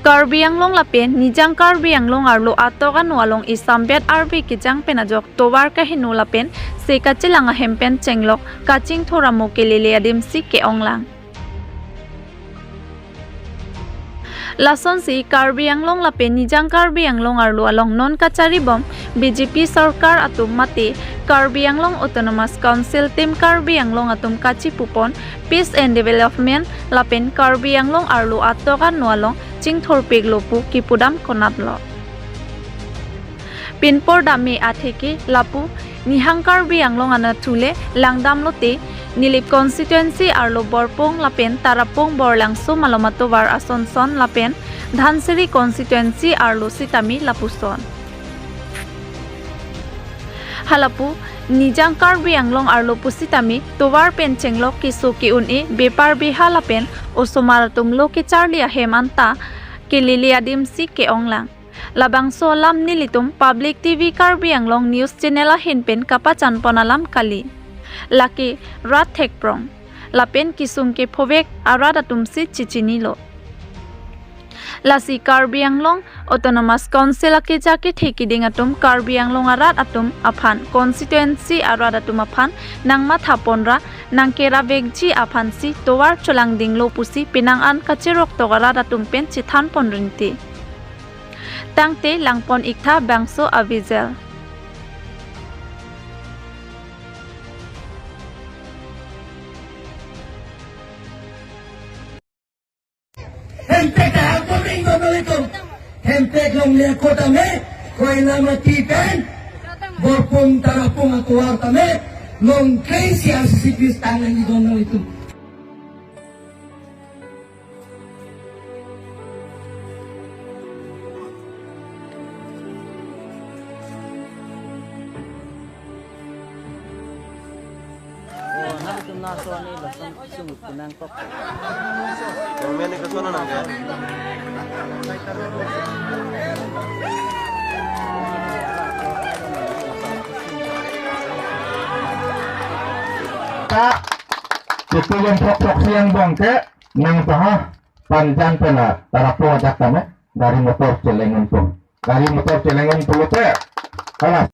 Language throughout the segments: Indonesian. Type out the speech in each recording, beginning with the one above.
Karbi Anglong lapen nijang Karbi Anglong arlo atokan walong isambet arbi kijang penajok towar kahinu lapen se kachilanga hempen chenglok kaching thoramo kelele adim si ke onglang. Lason si Karbi Anglong lapen nijang Karbi Anglong arlo along non kachari bom BJP sarkar atum mate Karbi Anglong Autonomous Council Team Karbi Anglong atum kachi pupon Peace and Development lapen Karbi Anglong arlo atokan nualong ching thorpeg lopu kipudam konatlo. Pinpor dami atheke lapu nihang Karbi Anglong ana thule langdam lote Nilip constituency arlo borpong lapen tarapong borlangso malomato war asonson lapen Dhansiri constituency arlo sitami lapuson. Halapu nijang Karbi Anglong arlo pusitami towar penchenglok kisu ki une bepar biha lapen osomaratum lo ke charlia hemanta ke liliadim si ke onglang. Labang so lam nilitum public TV Karbi Anglong news channel hinpen kapachan ponalam kali. Laki rat thekprong lapen kisung ke phobek arada tumsi chichinilo lasi Karbi Anglong Autonomous Council ake jake thekiding atum Karbi Anglong arat atum aphan constituency arada atum aphan nangma thaponra nangkera vegji aphan si towar cholangding lo pusi pinangan kachirok togara atum pen chithan ponrinti tangte langpon iktha bangso avizel. Hempek dah aku ringo belitum. Hempek long lihat kota me, kau nama tipen, borpung tarapung aku warta me, long crazy asisipis tangan di dono itu. Itu yang proksi yang bangke nang paha panjang pena tarapo ajak kami dari motor celengan pun teh kalah.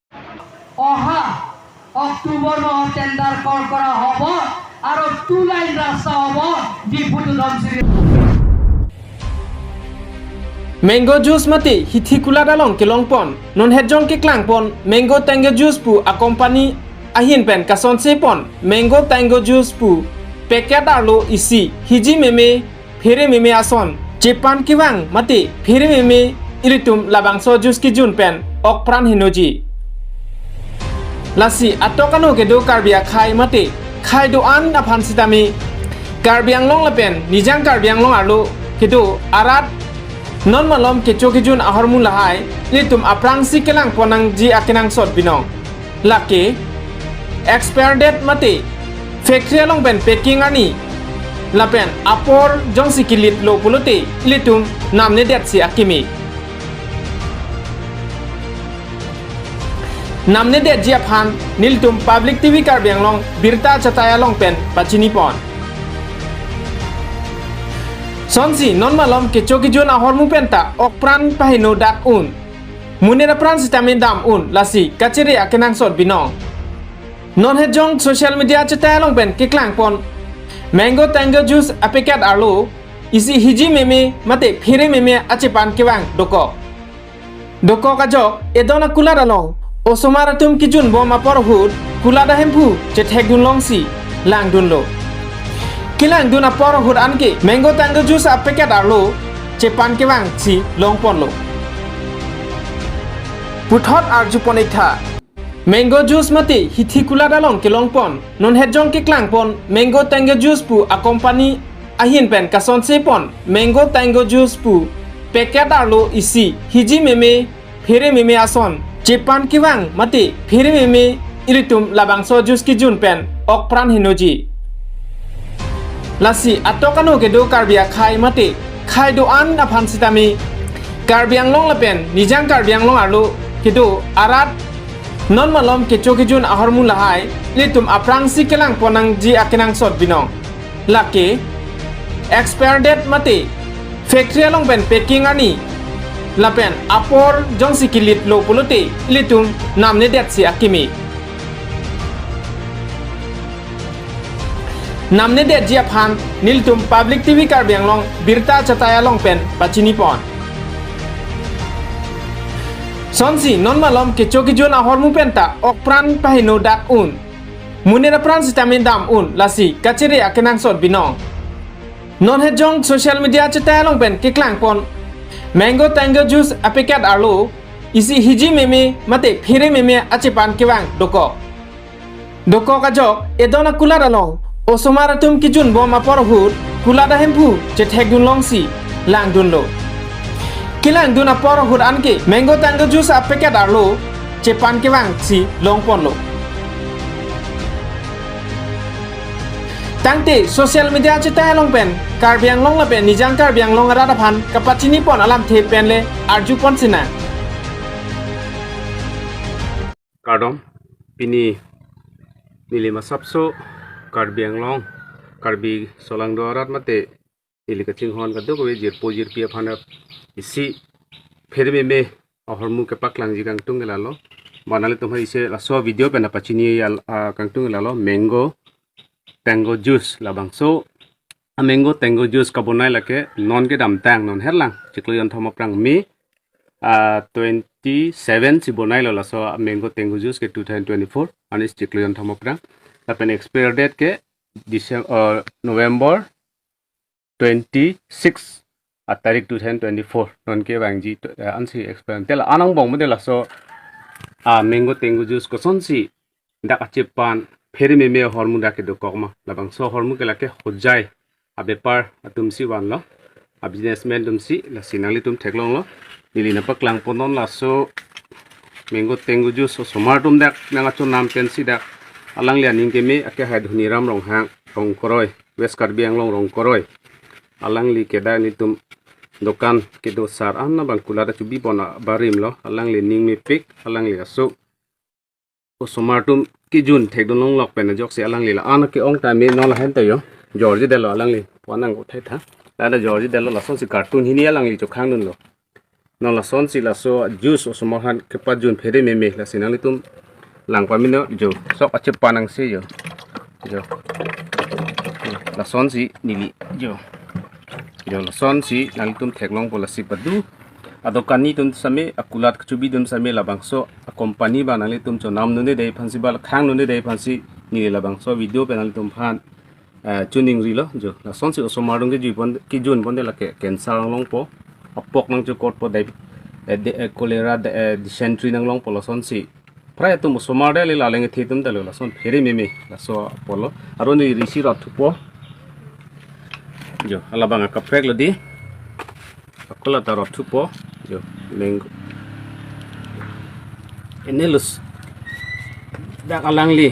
Oha Oktober no tender call kora hobo aro 2 line rasta hobo di Putu Dhansiri. Mango juice mati hithi kula dalong kilongpon non hejong ke klangpon mango tango juice pu akompani ahin pen kason sepon mango tango juice pu packet arlo isi hiji meme phere meme ason Japan kiwang mati phere meme iritum labangso juice ki jun pen okpran hinoji lasi atokano ke do karbia khai mati khai do an aphan sitami Karbi Anglong lapen nijang Karbi Anglong arlo kedo arat non malom kecho kijun ahormu lahai litum aprang si kelang ponang ji akinang sot binong laki expire date mati factory along pen packing ani lapen apor jong sikilit lo puluti litum namne det si akimi namne det ji aphan niltum public TV Karbi Anglong birta chataya long pen pachini pon sonsi non malom kecho kijun ahormu penta okpran pahino dak un munera pran sitamin dam un lasi kachiri akinang sot binong non hejong social media chataya long pen kiklang pon mango tango juice apekat arlo isi hiji meme mate phere meme achepan kiwang doko kajok edona kula dalong osomaratum kijun bom apor hud kula da hempu chethegun longsi lang dunlo kilang duna apor hud anke mango tango juice apekat arlo chepan kiwang si longpon lo puthot arju ponitha mango juice mati hithi kula dalong kilongpon non hejong ke klangpon mango tango juice pu akompani ahin pen kason sepon mango tango juice pu packet arlo isi hiji meme phere meme ason Japan kiwang mati phere meme iritum labangso juice ki jun pen okpran hinoji lasi atokano ke do karbia khai mati khai do an aphan sitami Karbi Anglong lapen nijang Karbi Anglong arlo kedo arat non malom kecho kijun ahormu lahai litum aprang si kelang ponang ji akinang sot binong laki expire date mati factory long pen packing ani lapen apor jong sikilit lo puluti ilitum namne det si akimi namne det jia phan niltum public tv karbiang long birta chataya long pen pachini pon sonsi non malom ke choki jon ahor mu penta ok pran pahino dak un munera pran sitamin dam un lasi kachere akenang sot binong non he jong social media chataya long pen ke klang pon mango tango juice apekat arlo isi hiji meme mate phire meme achepan kewang doko ka jok edona kulara long osomara tum kijun boma porhut kulada hempu che thekdun long si lang dun lo kilang duna porhut anke mango tango juice apekat arlo che pan kewang si long pon lo tangte social media cita long pen karbiang long la pen nijang karbiang long rada phan kapachini pon alam the pen le arju pon sina kardom pini nili masapso karbiang long karbi solang dorat mate nili kaching hon kadok we jir pojir pia phana isi pherme me ahormu ke paklang jigang tungela lo manale tumhai ise la so video pen apachini kang tungela lo mango tango juice labang so mango tango juice kabonai lake non ke dam tang non herlang chikloyon thoma prang mi 27 si bonai lo la so mango tango juice ke 2024 anis chikloyon thoma prang tapen expire date ke December November 26 tarik 2024 non ke bangji ansi expire tel anang bong model so mango tango juice ko sonsi dak achepan pheri me hormu dake do kokma labang so hormu ke lake hojai a bepar atum si wan lo a businessman dum si la sinali tum theklong lo nili na paklang ponon la so mango tango juice so somartum dak nanga chu nam pen si dak alang lian ning ke me ake ha dhuni ram rong hang rong koroi west karbiang long rong koroi alang li ke da ni tum dokan ke do sar anna bang kulada chubi bona barim lo alang li ning me pik alang li asu o somartum ki jun thekdon long lok pen jok se alang li la ana ke ong ta me no la hen te yo george de lo alang li wanang ko thai tha da george de lo la son si cartoon hini alang li chok khang nun lo no la son si la so juice o somar han ke pa jun phere me la sinali tum lang pa mino jo sok ache panang se yo la son si nili jo la son si nali tum theklong pola si padu adokani tum same akulat chubi tum same labang so a company ba nali tum cho nam nune dei phansi bal khang nune dei phansi ni labang so video penal tum phan tuning rilo jo la son si osomarung ke jipon ki jun bon de la ke cancer long po apok nang chu kot po dai cholera dysentery nang long po la son si pray tum somar de la leng thi tum dalo la son phere me la so polo aro ni risi rat po jo alabang ka prek lo di akola taro thupo jo mango enelus dak alangli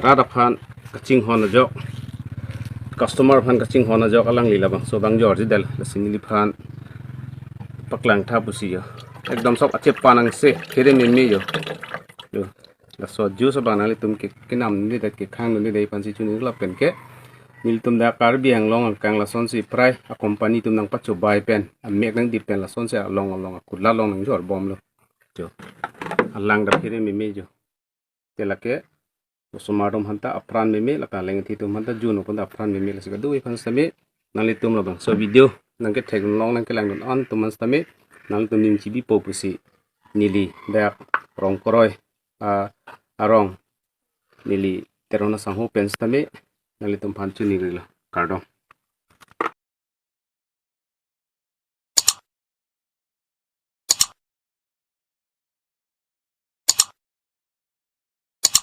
rada phan kaching hona jok customer phan kaching hona jok alangli labang so bang jor jidel lasingli phan paklang tha pusi yo ekdom sok ache panang se phere me yo la so juice banali tum ke kinam ni da ke khang ni dei phan si chuni la pen ke nil tum da karbiang long kang la son si prai a company tum nang pachu bai pen a mek nang dip pen la son se long kula long nang jor bom lo jo alang da phire me jo tela ke somarum hanta apran me la ka leng thi tum hanta juno pon apran me la siga dui phan same nali tum lo bang so video nang ke thek long nang ke lang on tum same nang tum ning chibi po pusi nili da rong koroi arong nili terona sangho pen same nali tum phan chu ni rila kardom